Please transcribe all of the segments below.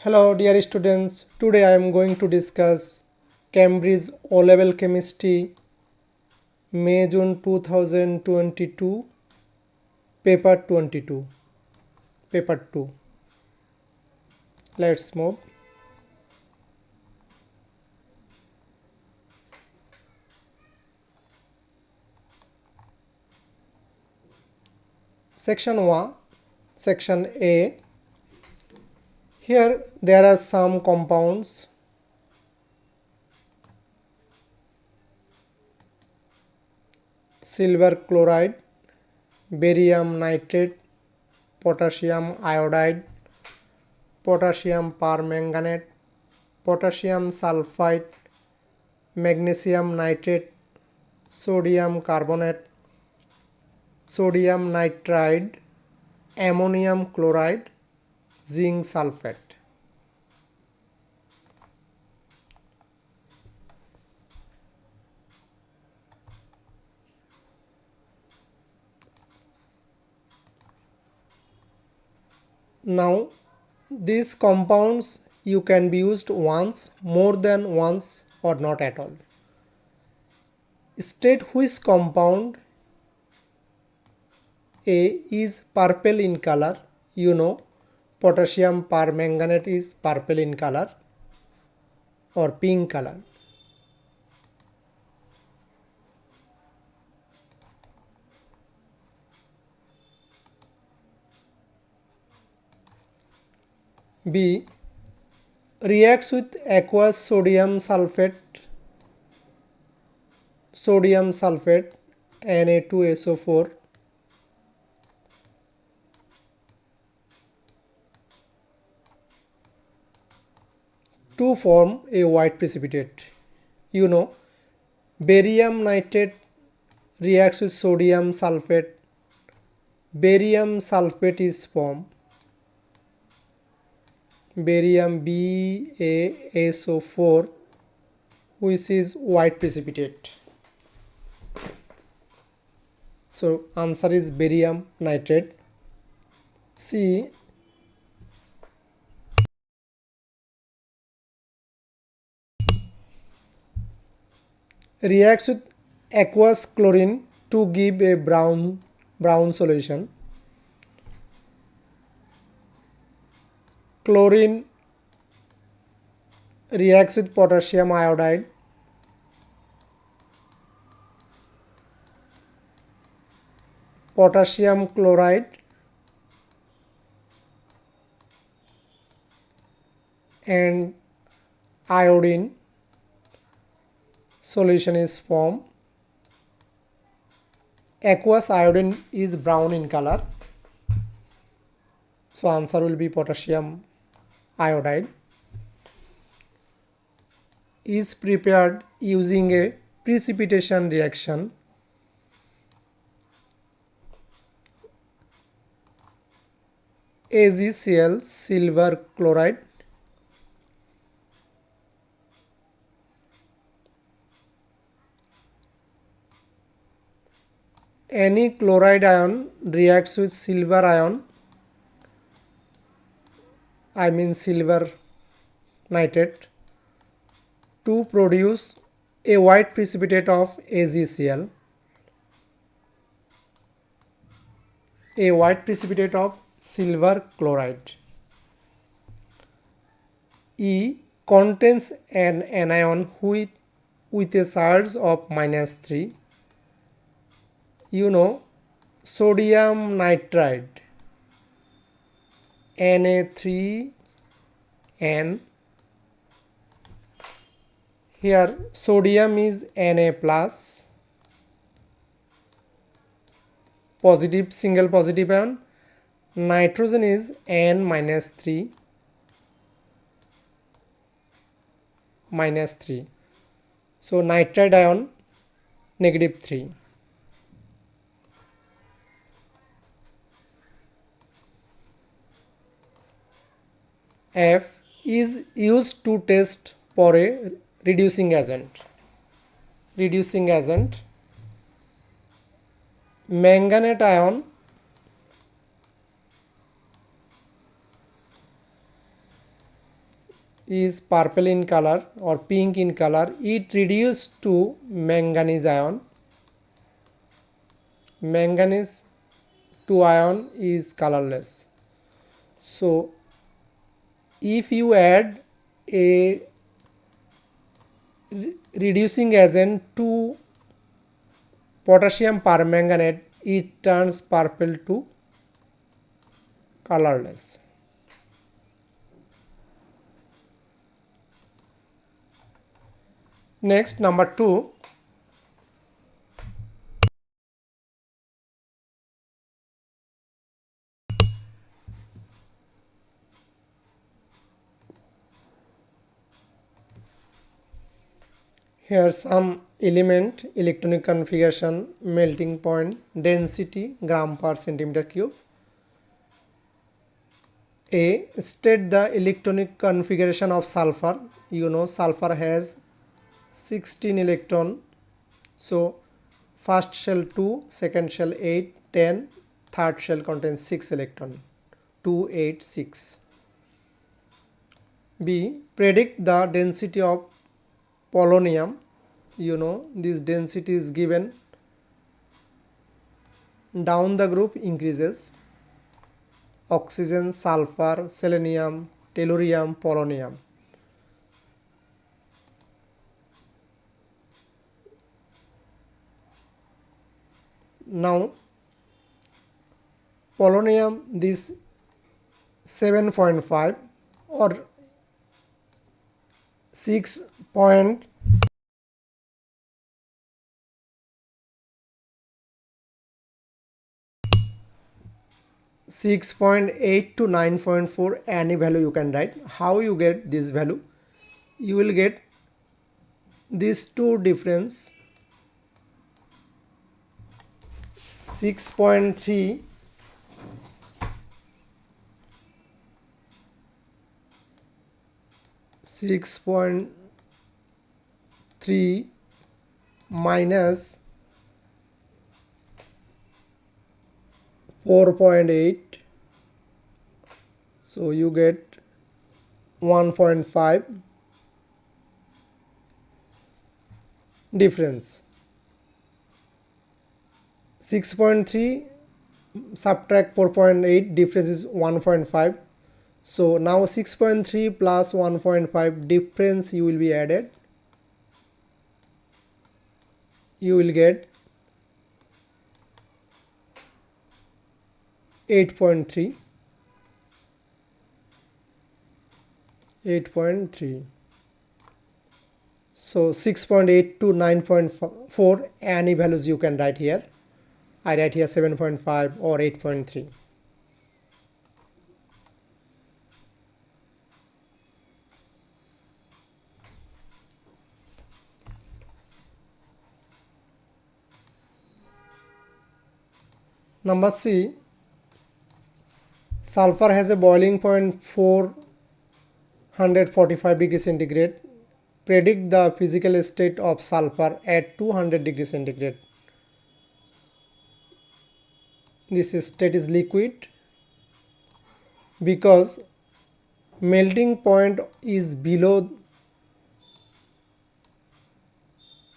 Hello dear students, today I am going to discuss Cambridge O-Level Chemistry May-June 2022 Paper 22 Paper 2. Let's move. Section 1, Section A. Here there are some compounds. Silver chloride, barium nitrate, potassium iodide, potassium permanganate, potassium sulfide, magnesium nitrate, sodium carbonate, sodium nitride, ammonium chloride, zinc sulfate. Now these compounds you can be used once, more than once, or not at all. State which compound A is purple in color. You know potassium permanganate is purple in color or pink color. B reacts with aqueous sodium sulfate Na2SO4 to form a white precipitate. You know barium nitrate reacts with sodium sulfate. Barium sulfate is formed. Barium BaSO4, which is white precipitate. So answer is barium nitrate. C reacts with aqueous chlorine to give a brown solution. Chlorine reacts with potassium iodide. Potassium chloride and iodine solution is formed. Aqueous iodine is brown in color, so answer will be potassium iodide. Is prepared using a precipitation reaction. AgCl silver chloride, any chloride ion reacts with silver ion, I mean silver nitrate, to produce a white precipitate of AgCl, a white precipitate of silver chloride. E contains an anion with a charge of -3. You know sodium nitride Na3N. Here sodium is Na plus, positive single positive ion. Nitrogen is N -3 -3. So nitride ion -3. F is used to test for a reducing agent. Manganate ion is purple in color or pink in color, it reduced to manganese ion. Manganese 2 ion is colorless. So if you add a reducing agent to potassium permanganate, it turns purple to colorless. Next, number 2. Here some element, electronic configuration, melting point, density, gram per centimeter cube. A. State the electronic configuration of sulfur. You know sulfur has 16 electron. So first shell 2, second shell 8, 10, third shell contains 6 electron. 2, 8, 6. B. Predict the density of polonium. You know this density is given down the group increases. Oxygen, sulfur, selenium, tellurium, polonium. Now polonium, this 7.5 or 6. 6.8 to 9.4, any value you can write. How you get this value? You will get these two difference, 6.3 6.3 minus 4.8, so you get 1.5 difference. 6.3 subtract 4.8, difference is 1.5. So now 6.3 plus 1.5 difference you will be added, you will get 8.3. So 6.8 to 9.4, any values you can write here. I write here 7.5 or 8.3. Number C. Sulfur has a boiling point 445 degrees centigrade. Predict the physical state of sulfur at 200 degrees centigrade. This state is liquid because melting point is below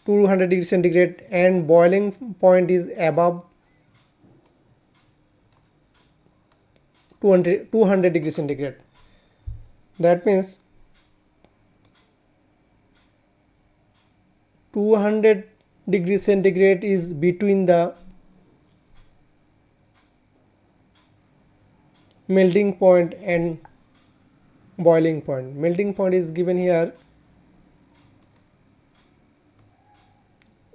200 degrees centigrade and boiling point is above 200 degrees centigrade. That means 200 degrees centigrade is between the melting point and boiling point. Melting point is given here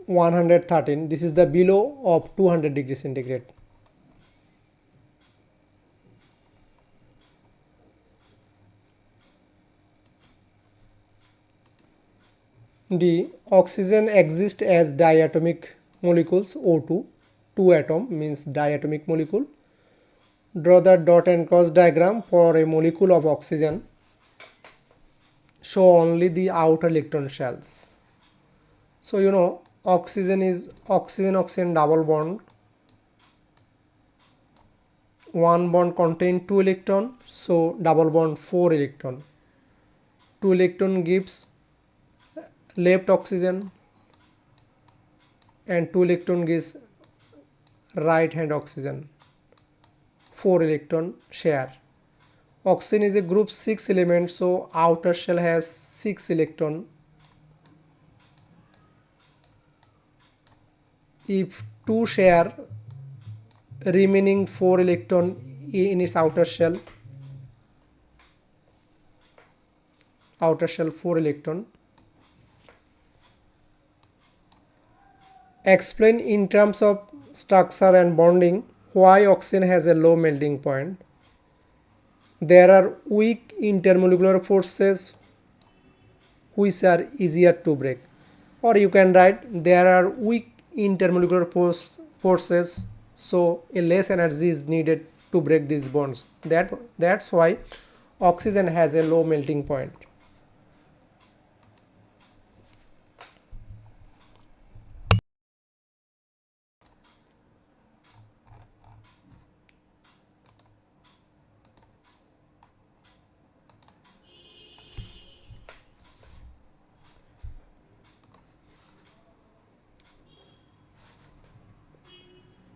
113. This is the below of 200 degrees centigrade. D. Oxygen exists as diatomic molecules, O2. 2 atom means diatomic molecule. Draw the dot and cross diagram for a molecule of oxygen. Show only the outer electron shells. So you know oxygen is oxygen double bond. One bond contain 2 electron, so double bond 4 electron. 2 electron gives left oxygen and 2 electron gives right hand oxygen. 4 electron share. Oxygen is a group 6 element, so outer shell has 6 electron. If 2 share, remaining 4 electron in its outer shell 4 electron. Explain in terms of structure and bonding why oxygen has a low melting point. There are weak intermolecular forces which are easier to break, or you can write there are weak intermolecular forces, so a less energy is needed to break these bonds. That's why oxygen has a low melting point.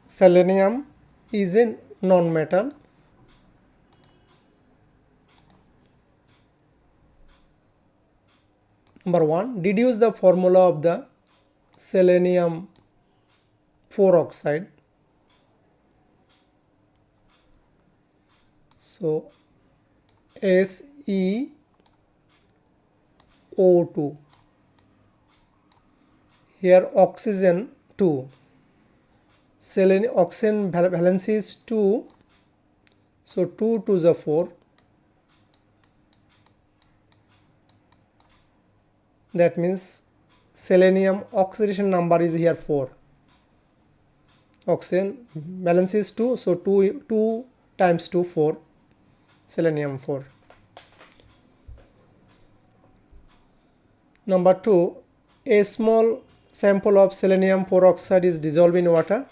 Selenium is a non-metal. Number 1, deduce the formula of the selenium 4 oxide. So SeO2. Here oxygen 2. Oxygen valency is 2, so 2 to the 4. That means selenium oxidation number is here 4. Oxygen valency is 2, so 2 times 2, 4. Selenium 4. Number 2, a small sample of selenium 4 oxide is dissolved in water.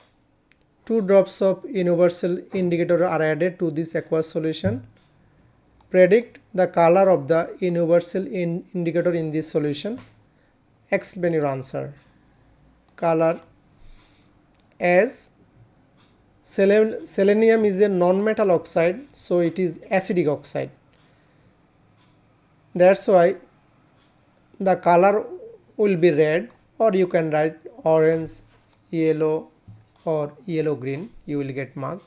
2 drops of universal indicator are added to this aqueous solution. Predict the color of the universal indicator in this solution. Explain your answer. Color as selenium is a non-metal oxide, so it is acidic oxide. That's why the color will be red, or you can write orange, yellow, or yellow green. You will get mark.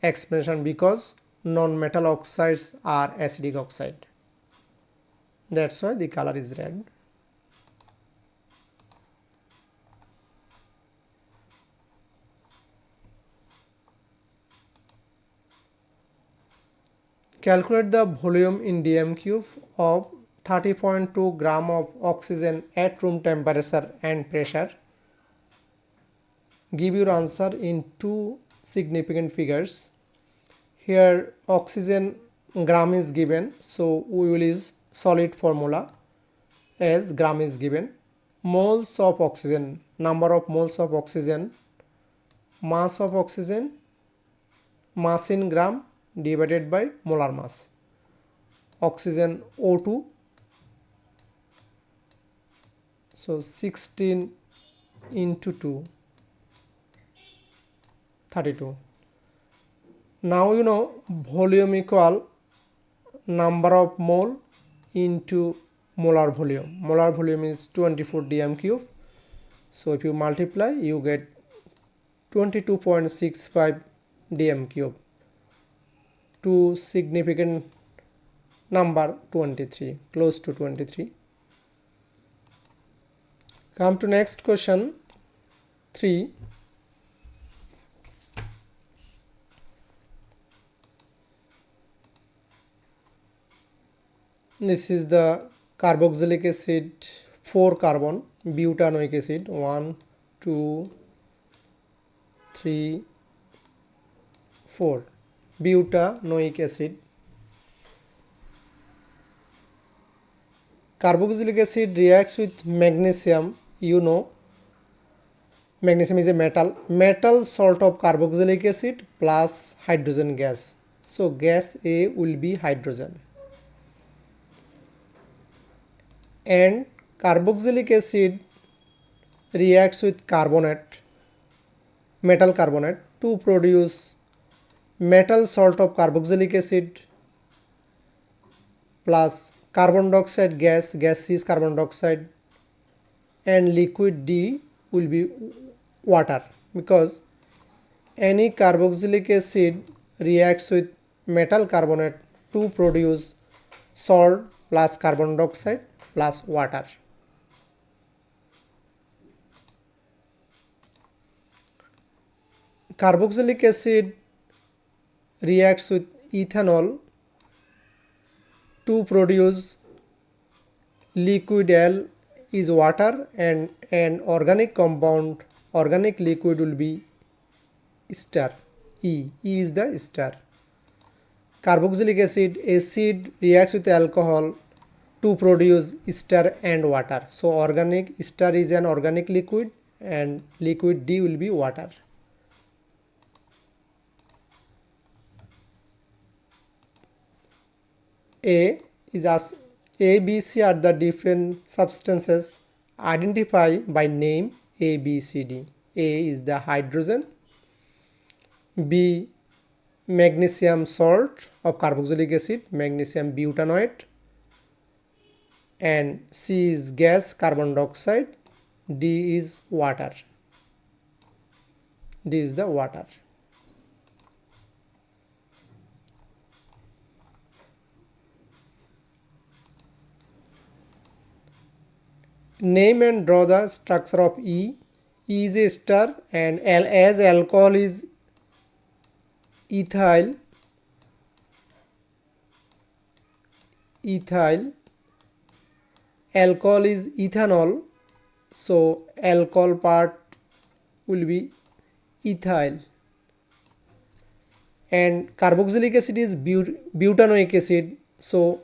Explanation: because non-metal oxides are acidic oxide. That's why the color is red. Calculate the volume in dm cube of 30.2 gram of oxygen at room temperature and pressure. Give your answer in 2 significant figures. Here oxygen gram is given, so we will use solid formula as gram is given. Moles of oxygen, number of moles of oxygen, mass of oxygen, mass in gram divided by molar mass. Oxygen O2, so 16 into 2, 32. Now you know volume equal number of mole into molar volume. Molar volume is 24 dm cube. So if you multiply, you get 22.65 dm cube. 2 significant number 23, close to 23. Come to next question 3. This is the carboxylic acid 4 carbon butanoic acid 1, 2, 3, 4 butanoic acid. Carboxylic acid reacts with magnesium. You know magnesium is a metal salt of carboxylic acid plus hydrogen gas. So gas A will be hydrogen. and carboxylic acid reacts with carbonate, metal carbonate, to produce metal salt of carboxylic acid plus carbon dioxide gas is carbon dioxide, and liquid D will be water, because any carboxylic acid reacts with metal carbonate to produce salt plus carbon dioxide plus water. Carboxylic acid reacts with ethanol to produce liquid L is water, and an organic compound, organic liquid will be ester, E is the ester. Carboxylic acid reacts with alcohol to produce ester and water. So organic ester is an organic liquid and liquid D will be water. A, B, C are the different substances. Identify by name A, B, C, D. A is the hydrogen. B, magnesium salt of carboxylic acid, magnesium butanoate. And C is gas, carbon dioxide. D is water. D is the water. Name and draw the structure of E. E is a ester, and as alcohol is ethyl, alcohol is ethanol, so alcohol part will be ethyl, and carboxylic acid is butanoic acid, so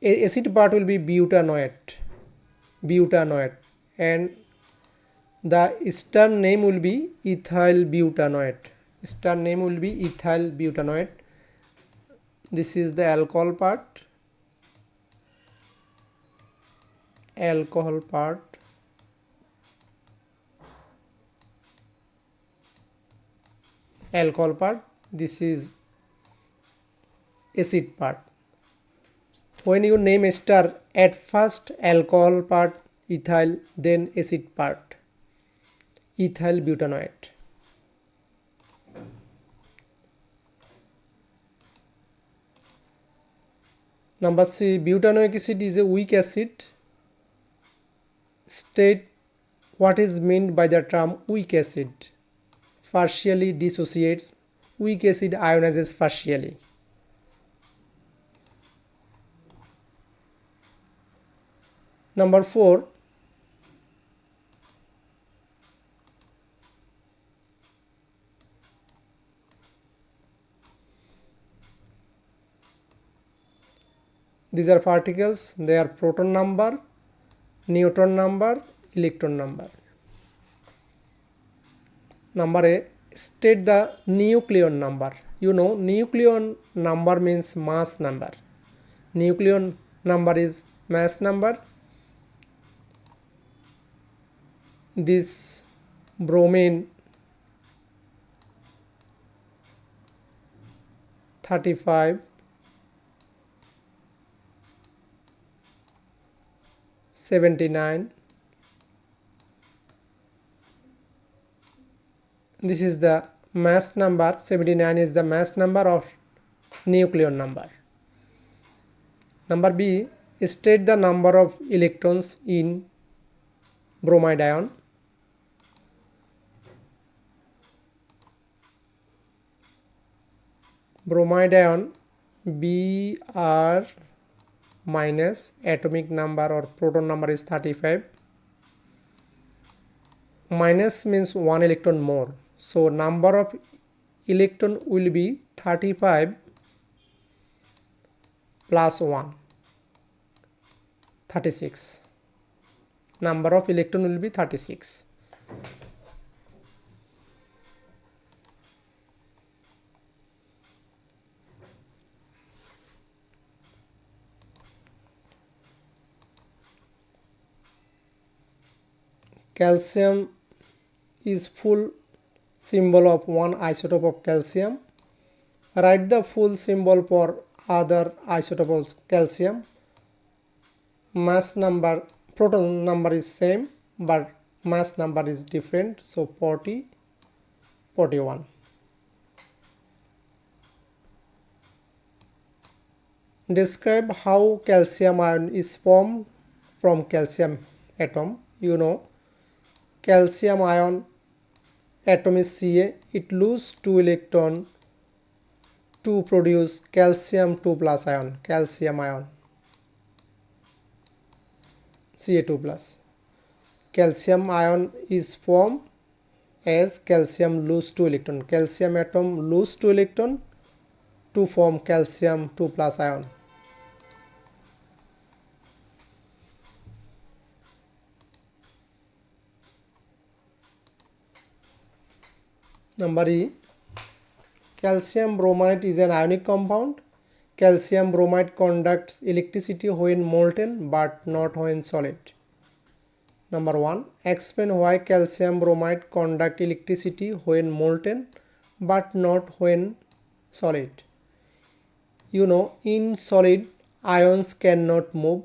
acid part will be butanoate, and the ester name will be ethyl butanoate. Ester name will be ethyl butanoate. This is the alcohol part. Alcohol part. Alcohol part. This is acid part. When you name ester, at first alcohol part ethyl, then acid part ethyl butanoate. Number C, butanoic acid is a weak acid. State what is meant by the term weak acid. Partially dissociates. Weak acid ionizes partially. Number 4, these are particles. They are proton number, neutron number, electron number. Number A, state the nucleon number. You know, nucleon number means mass number. Nucleon number is mass number. This bromine 35, 79. This is the mass number. 79 is the mass number of nucleon number. Number B, state the number of electrons in bromide ion. Bromide ion Br minus, atomic number or proton number is 35. Minus means 1 electron more. So number of electron will be 35 plus 1, 36. Number of electron will be 36. calcium is full symbol of one isotope of calcium. Write the full symbol for other isotope of calcium. Mass number, proton number is same, but mass number is different, so 40, 41. Describe how calcium ion is formed from calcium atom. You know, calcium ion atom is Ca, it loses 2 electron to produce calcium 2 plus ion, calcium ion, Ca2 plus. Calcium ion is formed as calcium lose 2 electron. Calcium atom lose 2 electron to form calcium 2 plus ion. Number E. Calcium bromide is an ionic compound. Calcium bromide conducts electricity when molten but not when solid. Number 1. Explain why calcium bromide conduct electricity when molten but not when solid. You know, in solid ions cannot move,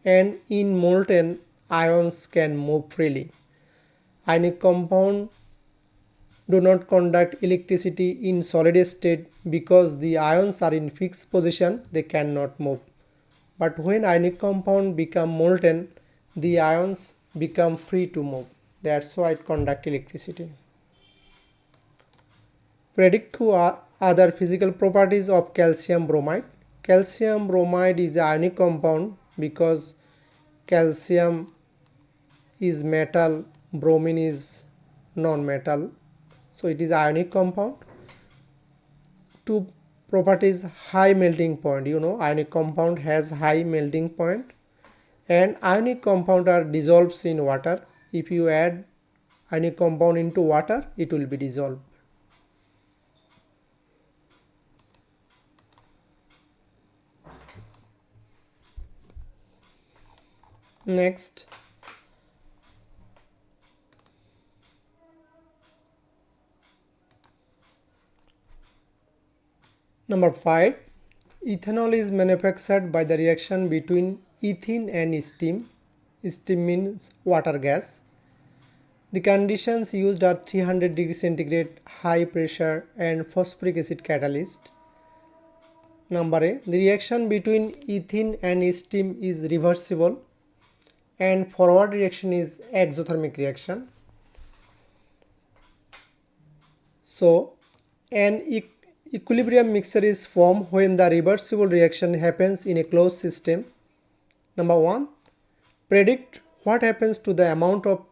and in molten ions can move freely. Ionic compound do not conduct electricity in solid state because the ions are in fixed position, they cannot move. But when ionic compound become molten, the ions become free to move. That's why it conduct electricity. Predict two other physical properties of calcium bromide. Calcium bromide is an ionic compound because calcium is metal, bromine is non-metal. So it is ionic compound. Two properties: high melting point. You know, ionic compound has high melting point, and ionic compound are dissolved in water. If you add ionic compound into water, it will be dissolved. Next, number 5. Ethanol is manufactured by the reaction between ethene and steam. Steam means water gas. The conditions used are 300 degrees centigrade, high pressure, and phosphoric acid catalyst. Number A. The reaction between ethene and steam is reversible, and forward reaction is exothermic reaction. So, an equilibrium mixture is formed when the reversible reaction happens in a closed system. Number 1. Predict what happens to the amount of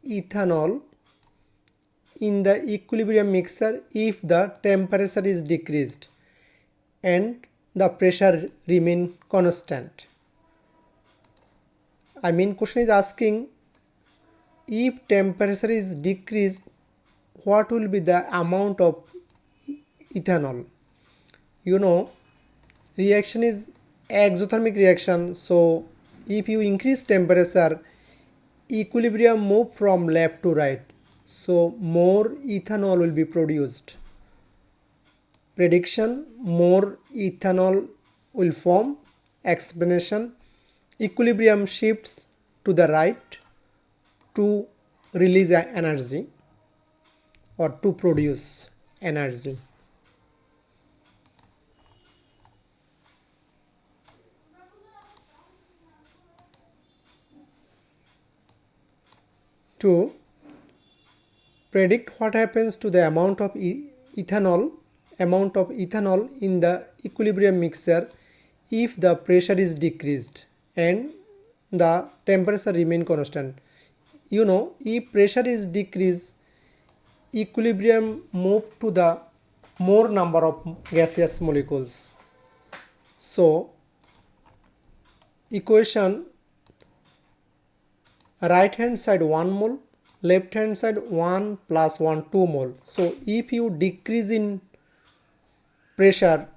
ethanol in the equilibrium mixture if the temperature is decreased and the pressure remain constant. I mean, question is asking, if temperature is decreased, what will be the amount of ethanol? You know, reaction is exothermic reaction, so if you increase temperature, equilibrium move from left to right, so more ethanol will be produced. Prediction: more ethanol will form. Explanation: equilibrium shifts to the right to release energy or to produce energy. To predict what happens to the amount of ethanol in the equilibrium mixture if the pressure is decreased and the temperature remain constant. You know, if pressure is decreased, equilibrium move to the more number of gaseous molecules. So equation: right hand side 1 mole, left hand side 1 plus 1 2 mole. So if you decrease in pressure,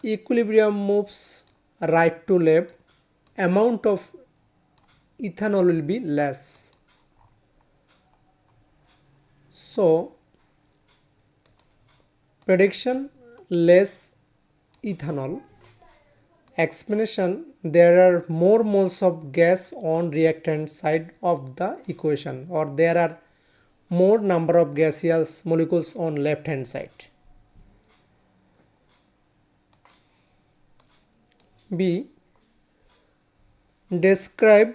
equilibrium moves right to left, amount of ethanol will be less. So prediction: less ethanol. Explanation: there are more moles of gas on reactant side of the equation, or there are more number of gaseous molecules on left hand side. B. Describe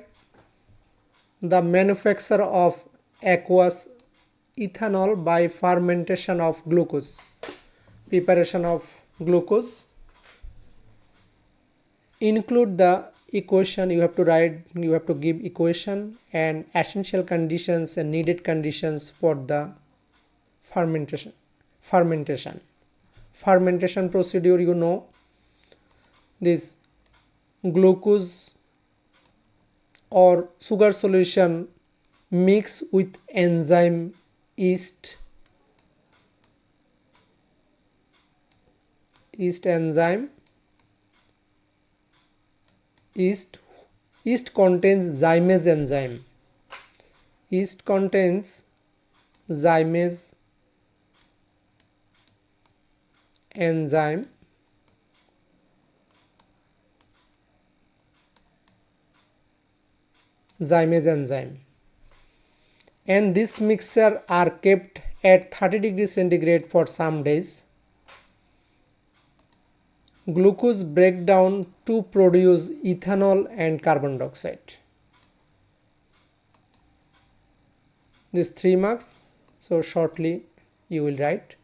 the manufacture of aqueous ethanol by fermentation of glucose. Preparation of glucose. Include the equation. You have to give equation and essential conditions and needed conditions for the fermentation procedure. You know, this glucose or sugar solution mix with enzyme yeast enzyme. Yeast contains zymase enzyme. Yeast contains zymase enzyme. And this mixture are kept at 30 degrees centigrade for some days. Glucose breakdown to produce ethanol and carbon dioxide. This 3 marks. So shortly you will write.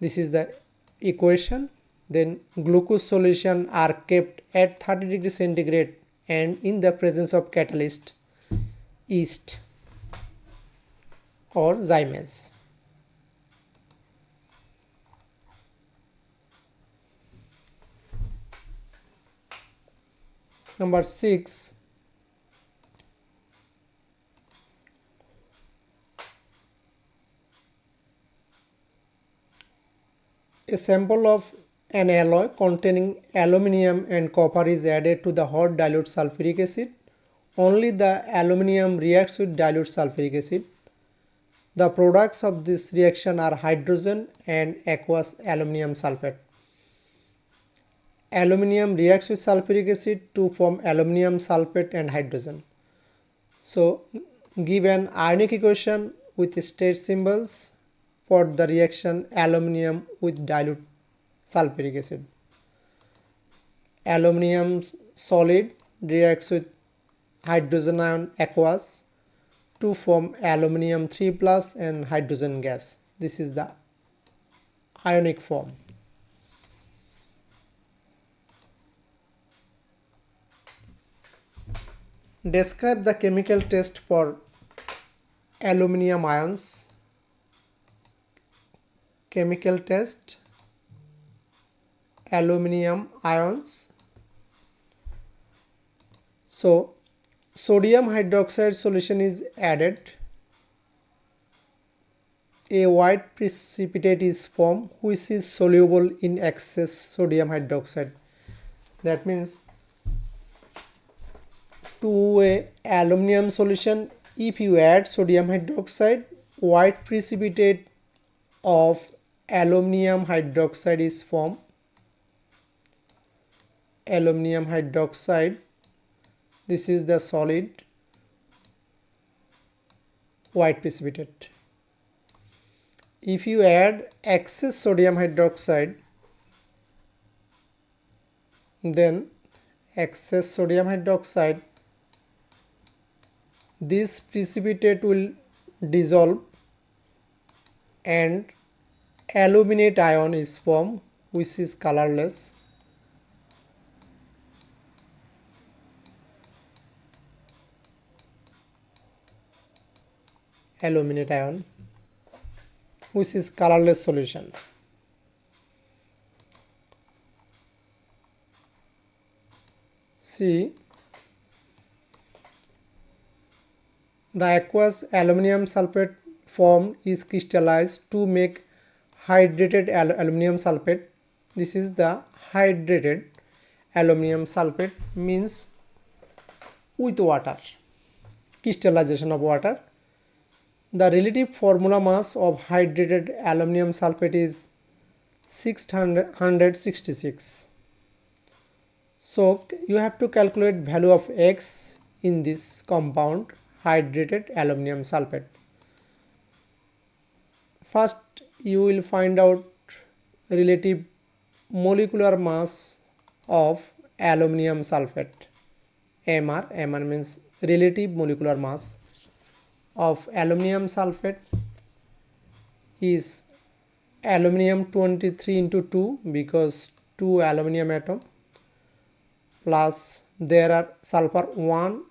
This is the equation. Then glucose solution are kept at 30 degrees centigrade and in the presence of catalyst yeast or zymase. Number 6. A sample of an alloy containing aluminium and copper is added to the hot dilute sulfuric acid. Only the aluminium reacts with dilute sulfuric acid. The products of this reaction are hydrogen and aqueous aluminium sulfate. Aluminium reacts with sulfuric acid to form aluminium sulfate and hydrogen. So give an ionic equation with state symbols for the reaction aluminium with dilute sulfuric acid. Aluminium solid reacts with hydrogen ion aqueous to form aluminium 3 plus and hydrogen gas. This is the ionic form. Describe the chemical test for aluminium ions. Chemical test aluminium ions. So sodium hydroxide solution is added. A white precipitate is formed which is soluble in excess sodium hydroxide. That means to a aluminium solution, if you add sodium hydroxide, white precipitate of aluminium hydroxide is formed. Aluminium hydroxide, this is the solid white precipitate. If you add excess sodium hydroxide, then excess sodium hydroxide, this precipitate will dissolve and aluminate ion is formed which is colorless. Aluminate ion which is colorless solution. See, the aqueous aluminium sulfate formed is crystallized to make hydrated aluminium sulfate. This is the hydrated aluminium sulfate, means with water, crystallization of water. The relative formula mass of hydrated aluminum sulfate is 666. So you have to calculate value of X in this compound hydrated aluminum sulfate. First you will find out relative molecular mass of aluminum sulfate. MR means relative molecular mass of aluminum sulfate is aluminum 23 into 2 because 2 aluminum atom plus there are sulfur 1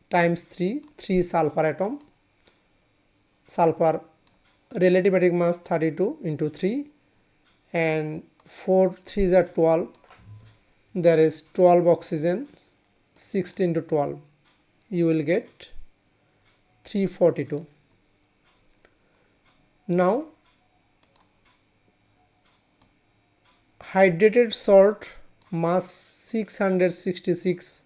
times 3 sulfur atom, sulfur relative atomic mass 32 into 3 and 4 3s are 12, there is 12 oxygen, 16 into 12 you will get 342. Now hydrated salt mass 666,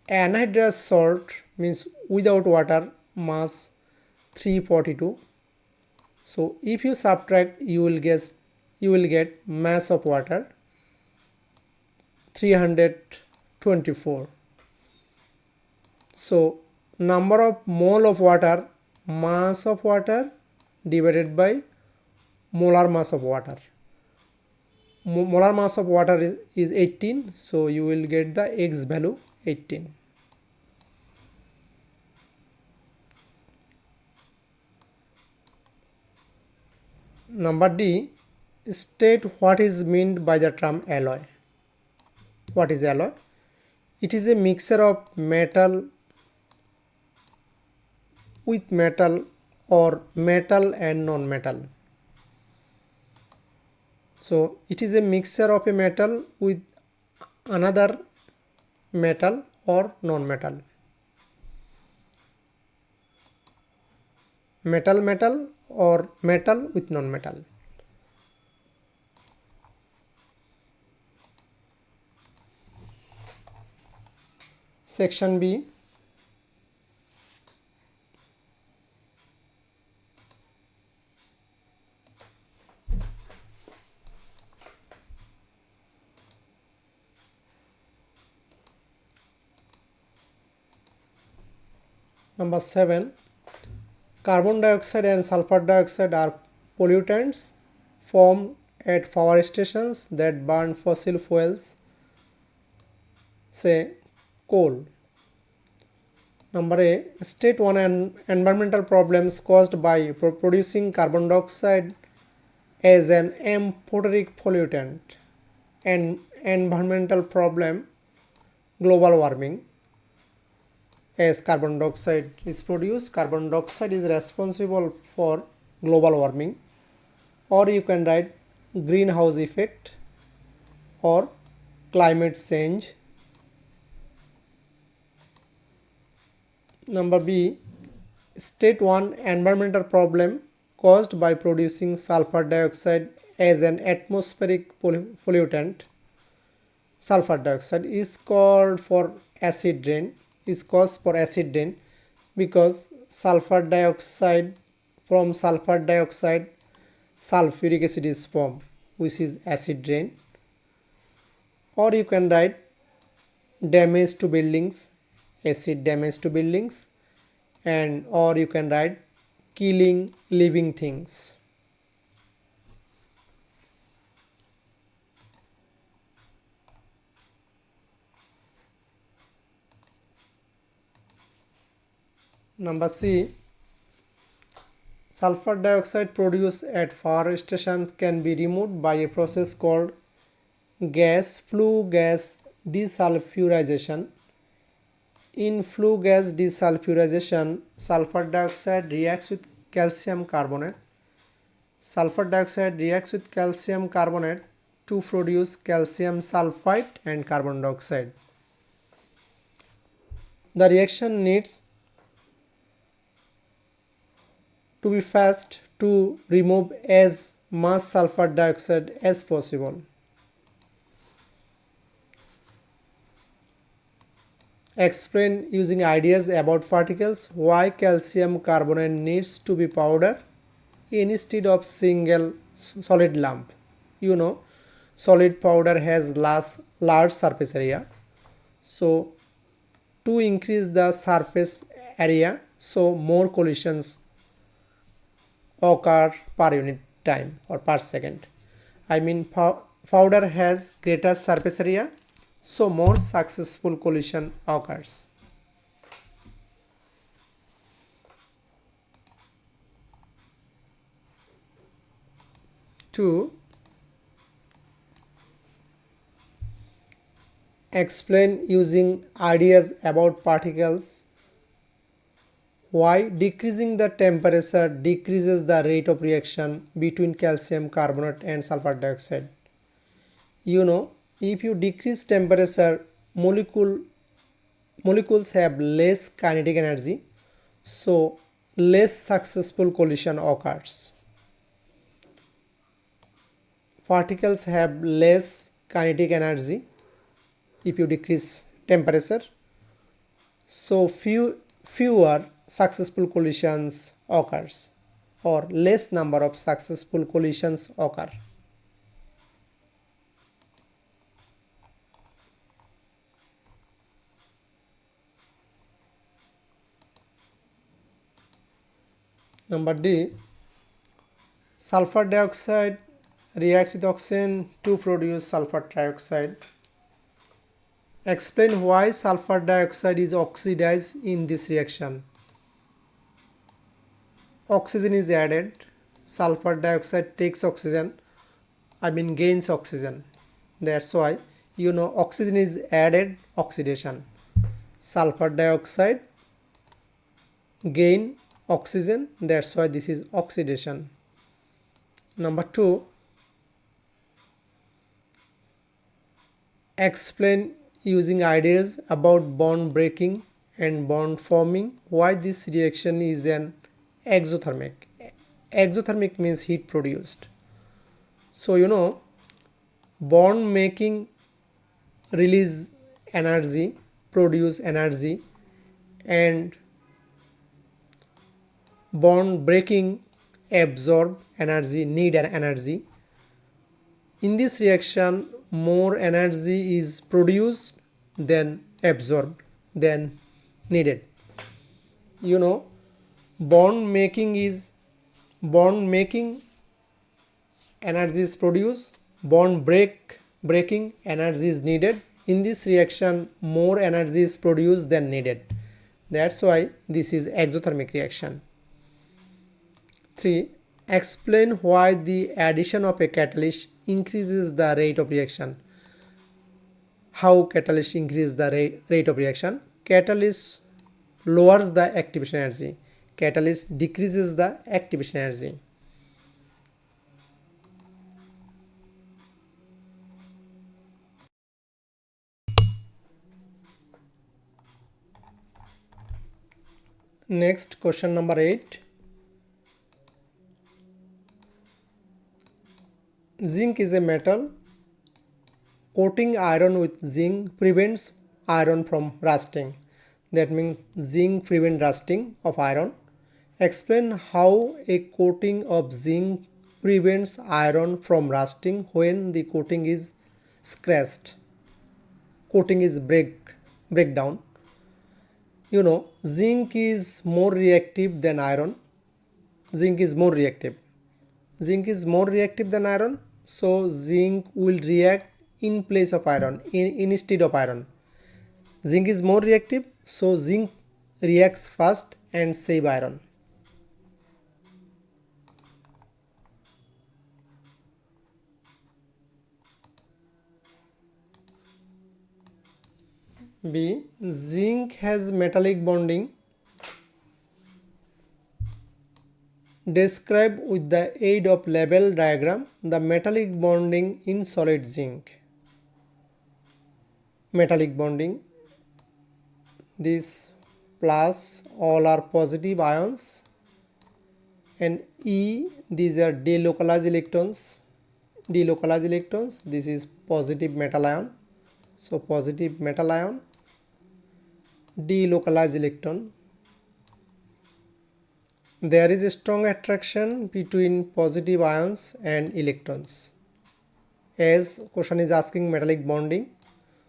anhydrous salt means without water mass 342. So if you subtract you will get mass of water 324. So number of mole of water, mass of water divided by molar mass of water. Molar mass of water is 18, so you will get the X value 18. Number D, state what is meant by the term alloy. What is alloy? It is a mixture of metal with metal or metal and non-metal. So it is a mixture of a metal with another metal or non-metal. Metal or metal with non-metal. Section B. Number 7. Carbon dioxide and sulfur dioxide are pollutants formed at power stations that burn fossil fuels, say coal. Number A. State 1 environmental problems caused by producing carbon dioxide as an amphoteric pollutant. And environmental problem, global warming. As carbon dioxide is produced, carbon dioxide is responsible for global warming, or you can write greenhouse effect or climate change. Number B, state 1 environmental problem caused by producing sulfur dioxide as an atmospheric pollutant. Sulfur dioxide is called for acid rain, is caused for acid rain because sulfur dioxide, from sulfur dioxide sulfuric acid is formed, which is acid rain. Or you can write damage to buildings, acid damage to buildings, and or you can write killing living things. Number C, sulfur dioxide produced at power stations can be removed by a process called flue gas desulfurization. In flue gas desulfurization, sulfur dioxide reacts with calcium carbonate. Sulfur dioxide reacts with calcium carbonate to produce calcium sulfite and carbon dioxide. The reaction needs to be fast to remove as much sulfur dioxide as possible. Explain using ideas about particles why calcium carbonate needs to be powder instead of single solid lump. You know, solid powder has large surface area, so to increase the surface area, so more collisions occur per unit time or per second. I mean, powder has greater surface area, so more successful collision occurs. Two, explain using ideas about particles why decreasing the temperature decreases the rate of reaction between calcium carbonate and sulfur dioxide. You know, if you decrease temperature, molecules have less kinetic energy, so less successful collision occurs. Particles have less kinetic energy if you decrease temperature, so fewer successful collisions occurs, or less number of successful collisions occur. Number D, sulfur dioxide reacts with oxygen to produce sulfur trioxide. Explain why sulfur dioxide is oxidized in this reaction. Oxygen is added, sulfur dioxide takes oxygen, gains oxygen. That's why, oxygen is added, oxidation. Sulfur dioxide gain oxygen, that's why this is oxidation. Number 2, explain using ideas about bond breaking and bond forming why this reaction is an exothermic. Exothermic means heat produced. So bond making release energy, produce energy, and bond breaking absorb energy, need energy. In this reaction, more energy is produced than absorbed than needed. Bond making energy is produced, bond breaking energy is needed. In this reaction, more energy is produced than needed. That's why this is exothermic reaction. 3, explain why the addition of a catalyst increases the rate of reaction. How catalyst increases the rate of reaction? Catalyst lowers the activation energy. Catalyst decreases the activation energy. Next, question number 8. Zinc is a metal. Coating iron with zinc prevents iron from rusting. That means zinc prevents rusting of iron. Explain how a coating of zinc prevents iron from rusting when the coating is scratched. Coating is breakdown. Zinc is more reactive than iron. Zinc is more reactive than iron, so zinc will react in place of iron, instead of iron. Zinc is more reactive, so zinc reacts fast and save iron. B, zinc has metallic bonding. Describe with the aid of label diagram the metallic bonding in solid zinc. Metallic bonding, this plus all are positive ions, and E, these are delocalized electrons. This is positive metal ion, so positive metal ion, delocalized electron. There is a strong attraction between positive ions and electrons. As question is asking metallic bonding,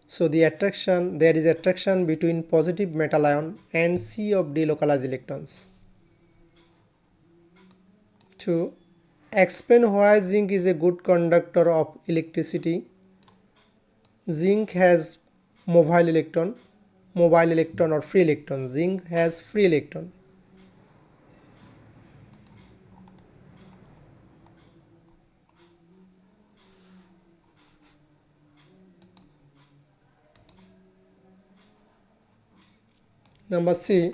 so there is attraction between positive metal ion and sea of delocalized electrons. 2. Explain why zinc is a good conductor of electricity. Zinc has mobile electron or free electron. Zinc has free electron. Number C.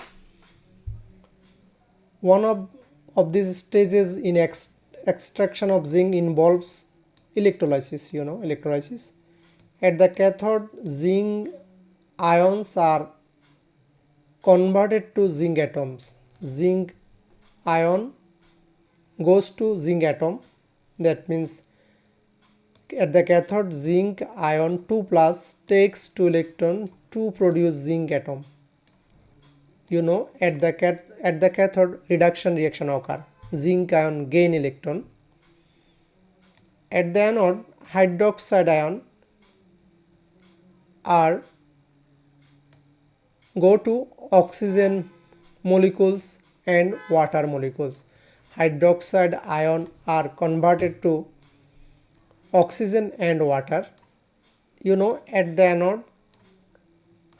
One of these stages in extraction of zinc involves electrolysis. Electrolysis. At the cathode, zinc ions are converted to zinc atoms. Zinc ion goes to zinc atom. That means at the cathode, zinc ion 2 plus takes 2 electron to produce zinc atom. At the cathode reduction reaction occur. Zinc ion gain electron. At the anode, hydroxide ion are go to oxygen molecules and water molecules. Hydroxide ion are converted to oxygen and water. At the anode,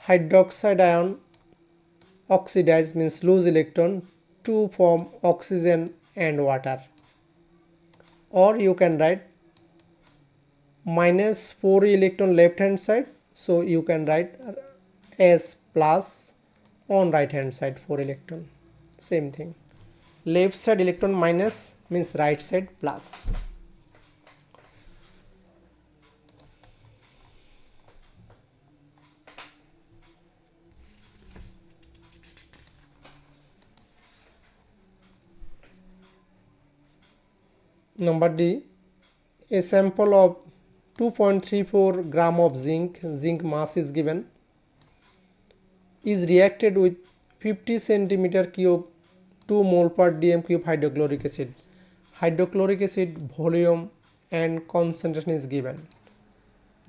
hydroxide ion oxidize means lose electron to form oxygen and water. Or you can write minus 4 electron left hand side, so you can write as plus on right hand side 4 electron. Same thing. Left side electron minus means right side plus. Number D. A sample of 2.34 gram of zinc mass is given, is reacted with 50 centimeter cube 2 mole per dm cube hydrochloric acid. Hydrochloric acid volume and concentration is given.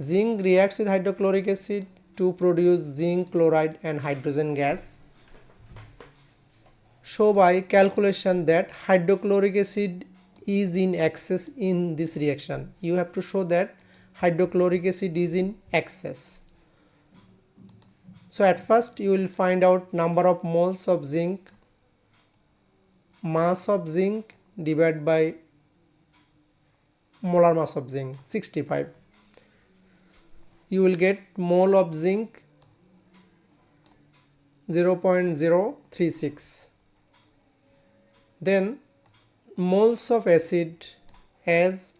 Zinc reacts with hydrochloric acid to produce zinc chloride and hydrogen gas. Show by calculation that hydrochloric acid is in excess in this reaction. You have to show that hydrochloric acid is in excess. So at first you will find out number of moles of zinc, mass of zinc divided by molar mass of zinc 65. You will get mole of zinc 0.036. Then moles of acid as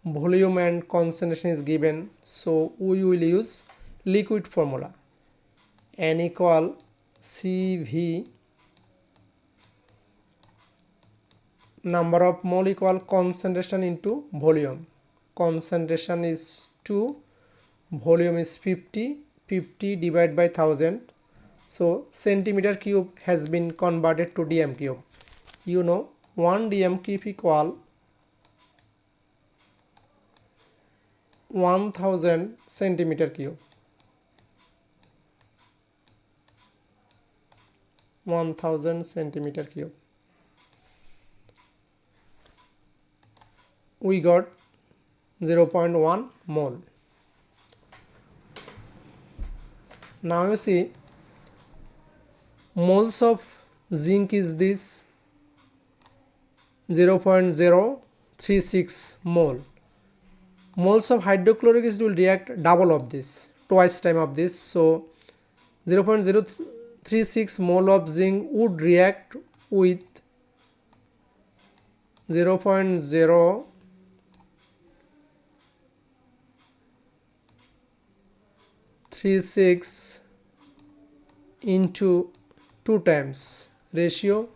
volume and concentration is given, so we will use liquid formula. N equal CV, number of mole equal concentration into volume. Concentration is 2, volume is 50 divided by 1000. So centimeter cube has been converted to dm cube. 1 dm cube equal 1000 centimeter cube. 1000 centimeter cube. We got 0.1 mole. Now you see moles of zinc is this 0.036 mole. Moles of hydrochloric acid will react double of this, twice time of this. So 0.036 mole of zinc would react with 0.036 into 2 times ratio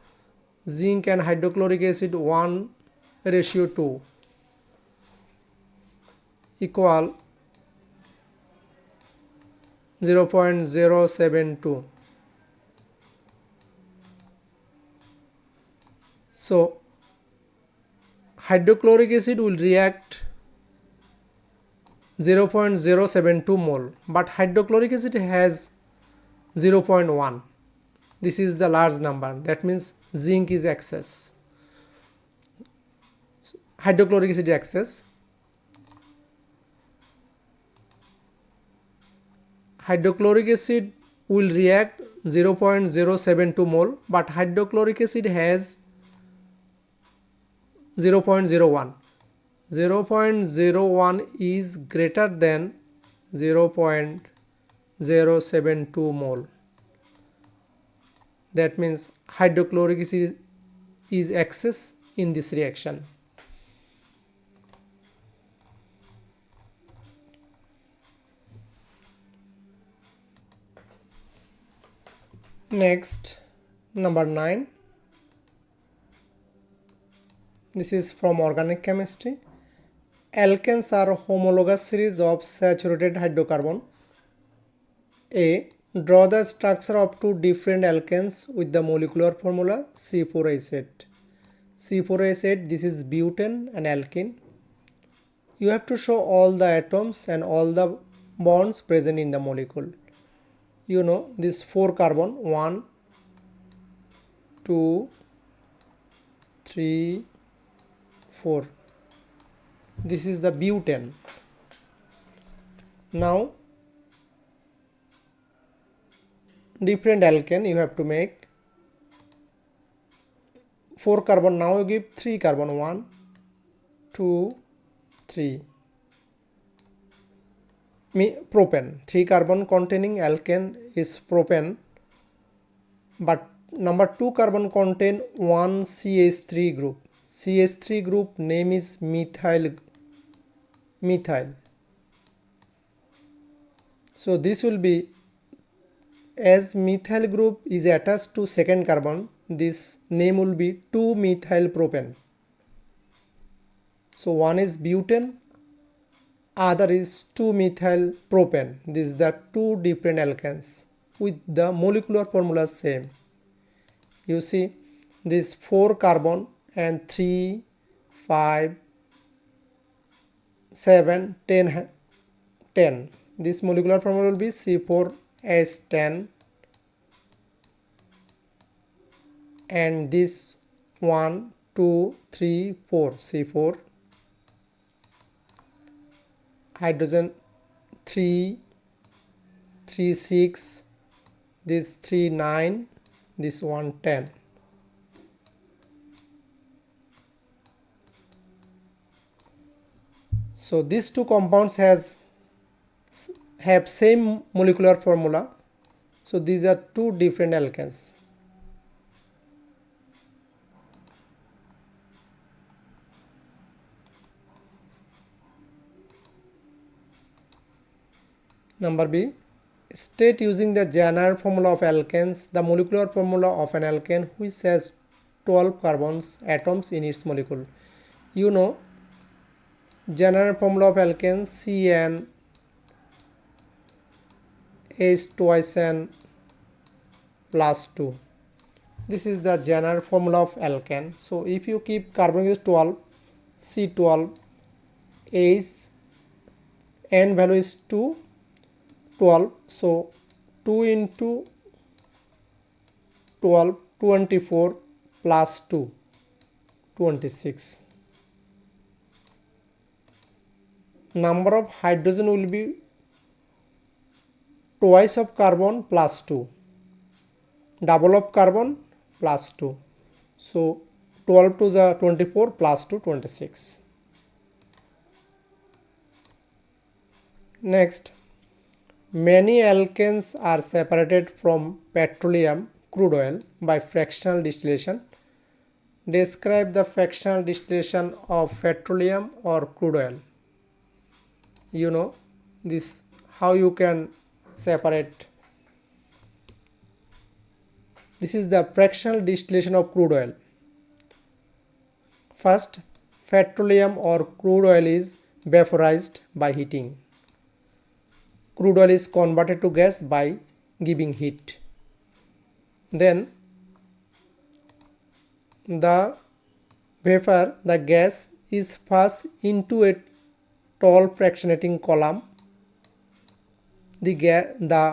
zinc and hydrochloric acid 1:2 equal 0.072. So hydrochloric acid will react 0.072 mole, but hydrochloric acid has 0.1. This is the large number, that means zinc is excess, hydrochloric acid excess. Hydrochloric acid will react 0.072 mole, but hydrochloric acid has 0.01. 0.01 is greater than 0.072 mole. That means hydrochloric acid is excess in this reaction. Next, number 9. This is from organic chemistry. Alkanes are homologous series of saturated hydrocarbon. A. Draw the structure of two different alkanes with the molecular formula C4H8. C4H8, this is butane and alkene. You have to show all the atoms and all the bonds present in the molecule. You know this 4 carbon, 1, 2, 3, 4. This is the butane. Now different alkane you have to make. 4 carbon, now you give 3 carbon, 1, 2, 3. Propane, 3 carbon containing alkane is propane, but number 2 carbon contain 1 CH3 group. CH3 group name is methyl. So this will be, as methyl group is attached to second carbon, this name will be 2-methyl propane. So one is butane, other is 2-methyl propane. This is the two different alkanes with the molecular formula same. You see this 4 carbon and 3, 5, 7, 10, 10. This molecular formula will be C4H10, and this 1, 2, 3, 4, C4. Hydrogen 3, 3, 6, this 3, 9, this 1, 10. So these two compounds have same molecular formula. So these are two different alkanes. Number B. State using the Janner formula of alkanes the molecular formula of an alkane which has 12 carbons atoms in its molecule. You know Janner formula of alkanes CN H twice N plus 2. This is the Janner formula of alkane. So if you keep carbon is 12, C12, H, N value is 2, 12. So 2 into 12, 24 plus 2, 26. Number of hydrogen will be twice of carbon plus 2, double of carbon plus 2. So 12 to the 24 plus 2, 26. Next, many alkanes are separated from petroleum crude oil by fractional distillation. Describe the fractional distillation of petroleum or crude oil. You know this, how you can separate. This is the fractional distillation of crude oil. First, petroleum or crude oil is vaporized by heating. Crude oil is converted to gas by giving heat. Then the vapor, the gas is passed into a tall fractionating column. The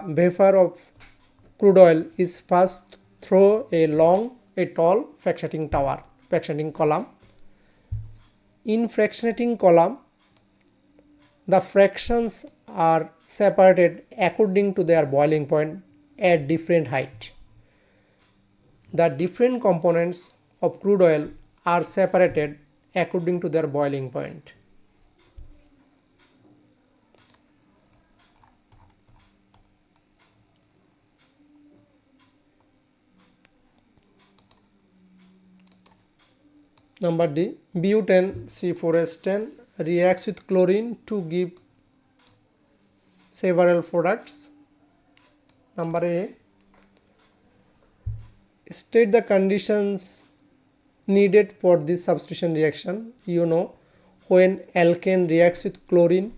vapor of crude oil is passed through a tall fractionating column. In fractionating column, the fractions are separated according to their boiling point at different height. The different components of crude oil are separated according to their boiling point. Number D, butane C4H10 reacts with chlorine to give several products. Number A, state the conditions needed for this substitution reaction. You know, when alkane reacts with chlorine,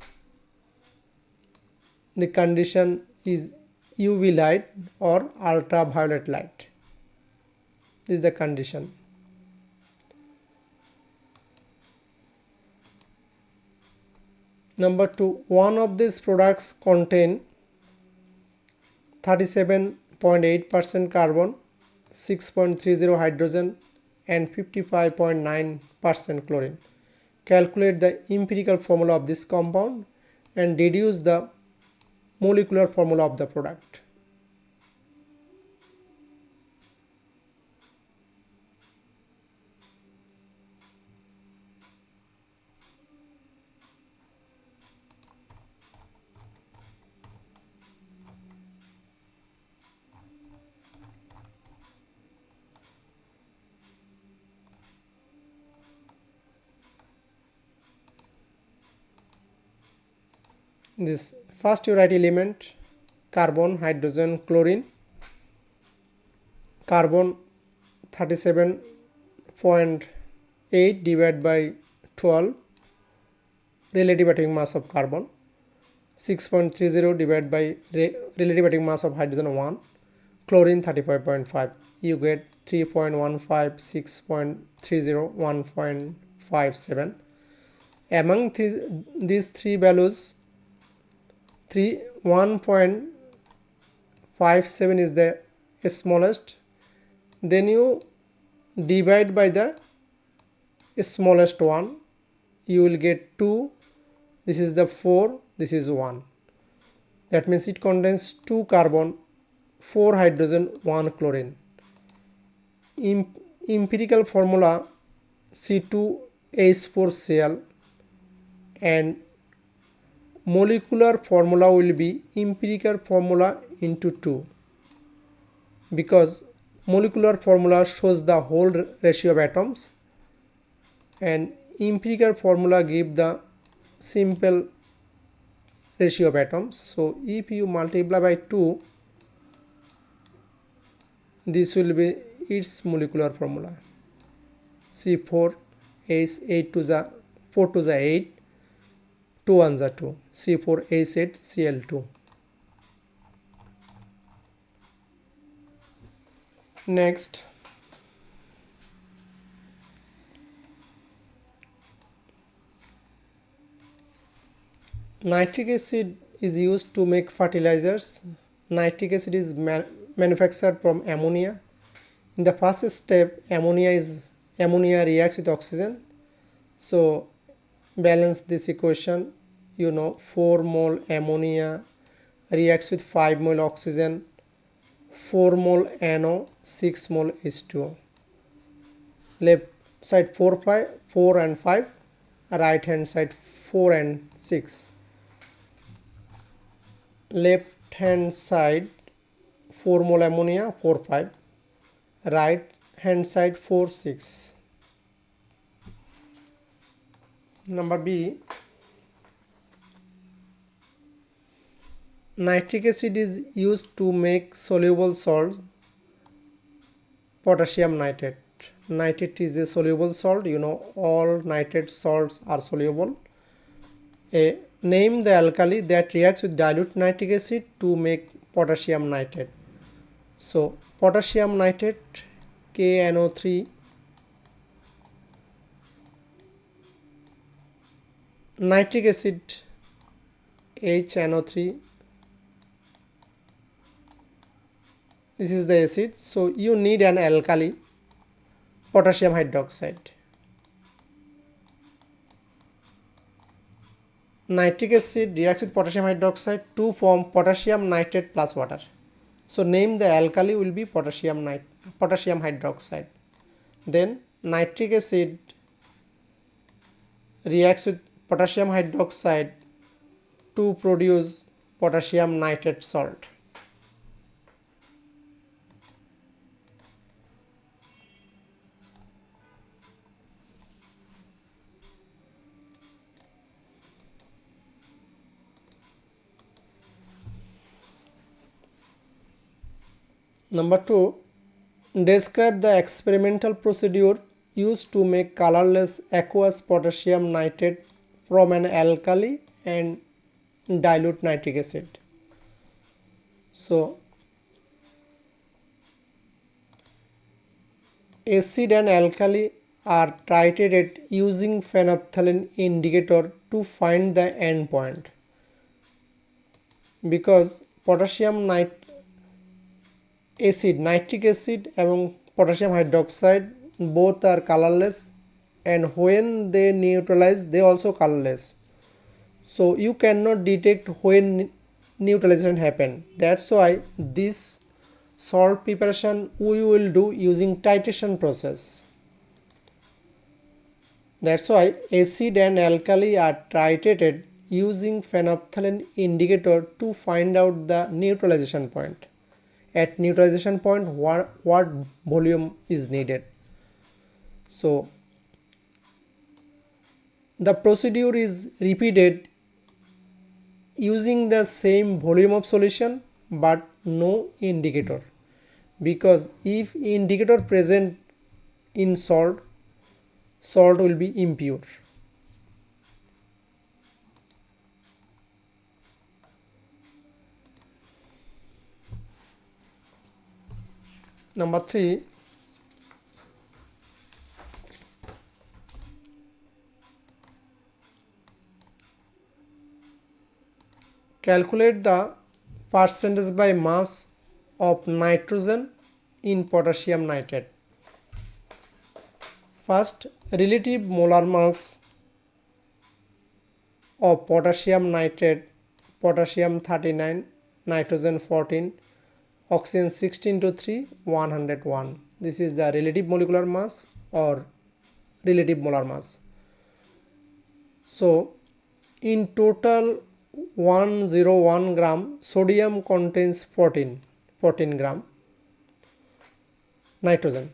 the condition is UV light or ultraviolet light. This is the condition. Number 2, one of these products contain 37.8% carbon, 6.30 hydrogen and 55.9% chlorine. Calculate the empirical formula of this compound and deduce the molecular formula of the product. This first you write element carbon, hydrogen, chlorine. Carbon 37.8 divided by 12 relative atomic mass of carbon, 6.30 divided by relative atomic mass of hydrogen 1, chlorine 35.5. You get 3.15, 6.30, 1.57. Among these three values, 1.57 is the smallest. Then you divide by the smallest one, you will get 2. This is the 4, this is 1. That means it contains 2 carbon, 4 hydrogen, 1 chlorine. Empirical formula C2H4Cl and molecular formula will be empirical formula into 2, because molecular formula shows the whole ratio of atoms and empirical formula give the simple ratio of atoms. So if you multiply by 2, this will be its molecular formula. C4H8 to the 4 to the 8, 2 1s are 2, C4H8Cl2. Next, nitric acid is used to make fertilizers. Nitric acid is manufactured from ammonia. In the first step, ammonia reacts with oxygen. So balance this equation. You know, 4 mole ammonia reacts with 5 mole oxygen, 4 mole NO, 6 mole H2O. Left side 4 and 5, right hand side 4 and 6. Left hand side 4 mole ammonia, 4 5, right hand side 4 6. Number B, nitric acid is used to make soluble salts, potassium nitrate. Nitrate is a soluble salt. You know, all nitrate salts are soluble. Name the alkali that reacts with dilute nitric acid to make potassium nitrate. So potassium nitrate KNO3 nitric acid HNO3, this is the acid, so you need an alkali, potassium hydroxide. Nitric acid reacts with potassium hydroxide to form potassium nitrate plus water. So name the alkali will be potassium hydroxide. Then nitric acid reacts with potassium hydroxide to produce potassium nitrate salt. Number 2, describe the experimental procedure used to make colorless aqueous potassium nitrate from an alkali and dilute nitric acid. So acid and alkali are titrated using phenolphthalein indicator to find the end point, because nitric acid এবং potassium hydroxide both are colorless, and when they neutralize they also colorless, so you cannot detect when neutralization happen. That's why this salt preparation we will do using titration process. That's why acid and alkali are titrated using phenolphthalein indicator to find out the neutralization point. At neutralization point what volume is needed. So the procedure is repeated using the same volume of solution but no indicator, because if indicator present in salt will be impure. Number 3, calculate the percentage by mass of nitrogen in potassium nitrate. First, relative molar mass of potassium nitrate: potassium 39, nitrogen 14, oxygen 16 to 3, 101. This is the relative molecular mass or relative molar mass. So in total 101 gram sodium contains 14 gram nitrogen.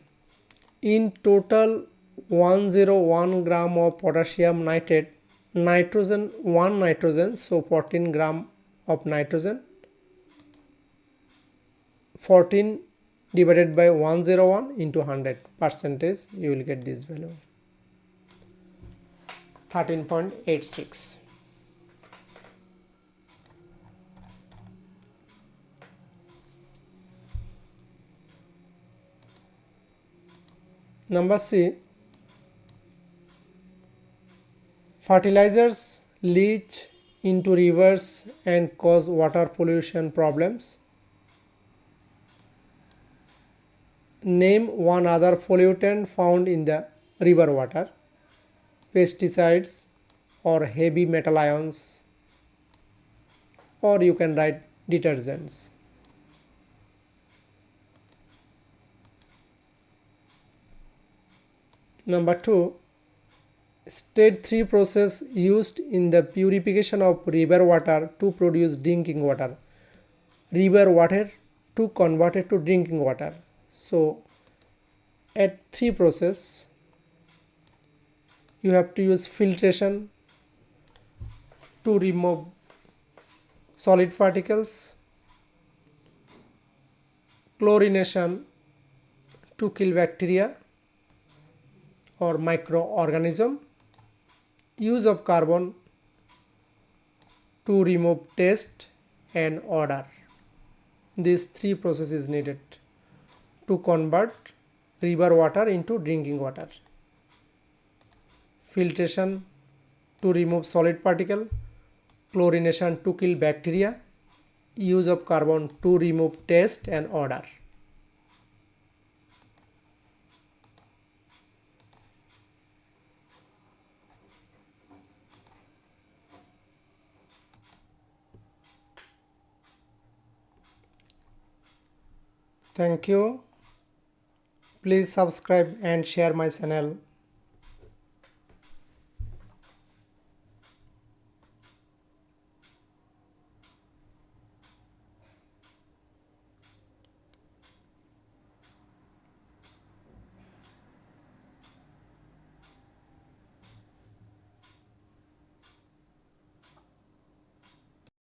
In total 101 gram of potassium nitrate, one nitrogen, so 14 gram of nitrogen. 14 divided by 101 into 100 percentage, you will get this value 13.86. Number C, fertilizers leach into rivers and cause water pollution problems. Name one other pollutant found in the river water: pesticides or heavy metal ions, or you can write detergents. Number 2, stage 3 process used in the purification of river water to produce drinking water. River water to convert it to drinking water. So at 3 process you have to use filtration to remove solid particles, chlorination to kill bacteria or microorganism, use of carbon to remove taste and odor. These 3 processes needed to convert river water into drinking water: filtration to remove solid particle, chlorination to kill bacteria, use of carbon to remove taste and odor. Thank you. Please subscribe and share my channel.